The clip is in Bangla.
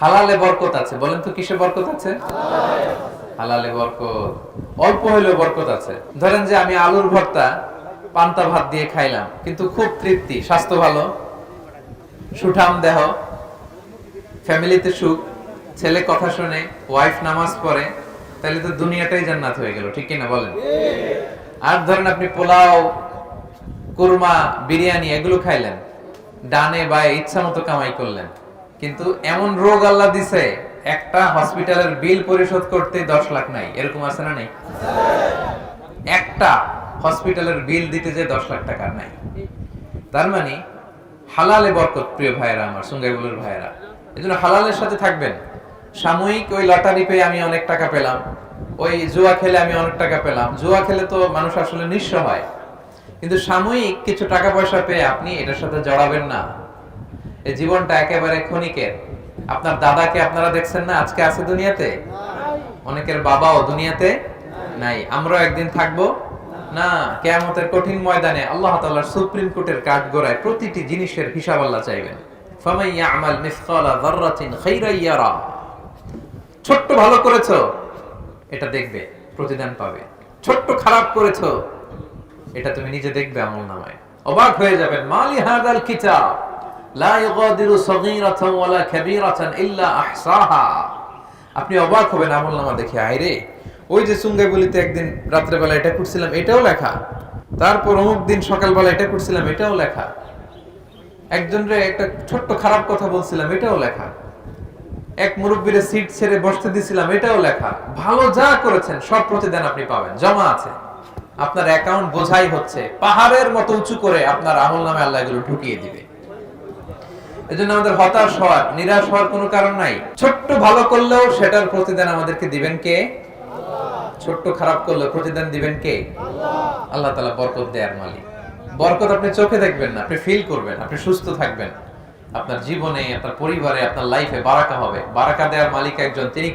হালালে বরকত আছে, বলেন তো কিসে বরকত আছে? হালালে বরকত। অল্প হইলেও বরকত আছে। ধরেন যে আমি আলুর ভর্তা পান্তা ভাত দিয়ে খাইলাম, কিন্তু খুব তৃপ্তি, স্বাস্থ্য ভালো, সুঠাম দেহ, ফ্যামিলিতে সুখ, ছেলে কথা শুনে, ওয়াইফ নামাজ পড়ে, তাহলে তো দুনিয়াটাই জান্নাত হয়ে গেল, ঠিক কিনা বলেন? আর ধরেন আপনি পোলাও, কুরমা, বিরিয়ানি এগুলো খাইলেন, ডানে বায়ে ইচ্ছা মতো কামাই করলেন, কিন্তু এমন রোগ আল্লাহ দিছে একটা হসপিটালের বিল পরিশোধ করতে 10 লাখ নাই, এরকম আছে না? নেই? একটা হসপিটালের বিল দিতে যে 10 লাখ টাকা নাই। তার মানে হালালে বরকত, প্রিয় ভাইয়েরা আমার, সুঙ্গাইবুলের ভাইয়েরা। এজন্য হালালের সাথে থাকবেন। সাময়িক ওই লটারি পেয়ে আমি অনেক টাকা পেলাম, ওই জুয়া খেলে আমি অনেক টাকা পেলাম, জুয়া খেলে তো মানুষ আসলে নিঃস্ব হয়, কিন্তু সাময়িক কিছু টাকা পয়সা পেয়ে আপনি এটার সাথে জড়াবেন না। এই জীবনটা একেবারে ক্ষণিকের। আপনার দাদাকে আপনারা দেখছেন না, আজকে আছে দুনিয়াতে, অনেকের বাবাও দুনিয়াতে নাই। আমরাও একদিন থাকবো না। কিয়ামতের কঠিন ময়দানে আল্লাহ তাআলার সুপ্রিম কোর্টের কাঠগড়ায় প্রতিটি জিনিসের হিসাব আল্লাহ চাইবেন। ফামান ইয়ামাল মিসকালা যাররাতিন খাইরান ইয়ারা। ছোট্ট ভালো করেছো, এটা দেখবে, প্রতিদান পাবে। ছোট্ট খারাপ করেছো, এটা তুমি নিজে দেখবে আমলনামায়। অবাক হয়ে যাবেন, মালি হাযাল কিতাব লা ইগাদিরু সগীরাতান ওয়ালা কাবীরাতান ইল্লা আহসাহা। আপনি অবাক হবেন আমলনামা দেখে, আইরে ওই যে সুঙ্গাইবুলিতে একদিন রাত্রে বেলা এটা করছিলাম, এটাও লেখা, তারপর অমুক দিন সকালবেলা এটা করছিলাম, এটাও লেখা, একজনরে একটা ছোট্ট খারাপ কথা বলছিলাম, এটাও লেখা, এক মুরব্বীরে সিট ছেড়ে বসতে দিছিলাম, এটাও লেখা। ভালো যা করেছেন সব প্রতিদান আপনি পাবেন, জমা আছে। আপনার অ্যাকাউন্ট বোঝাই হচ্ছে, পাহাড়ের মতো উঁচু করে আপনার আমলনামায় আল্লাহ এগুলো ঢুকিয়ে দিবে। এজন্য আমাদের হতাশ হওয়ার, নিরাশ হওয়ার কোনো কারণ নাই। ছোট্ট ভালো করলেও সেটার প্রতিদান আমাদেরকে দিবেন কে? ছোট্ট খারাপ করলেও প্রতিদান দিবেন কে? আল্লাহ তাআলা বরকত দেয়ার মালিক। বরকত আপনি চোখে দেখবেন না, আপনি ফিল করবেন, আপনি সুস্থ থাকবেন, আপনার জীবনে, আপনার পরিবারে, আপনার লাইফে বারাকা হবে। বারাকা দেওয়ার মালিক একজন, তিনি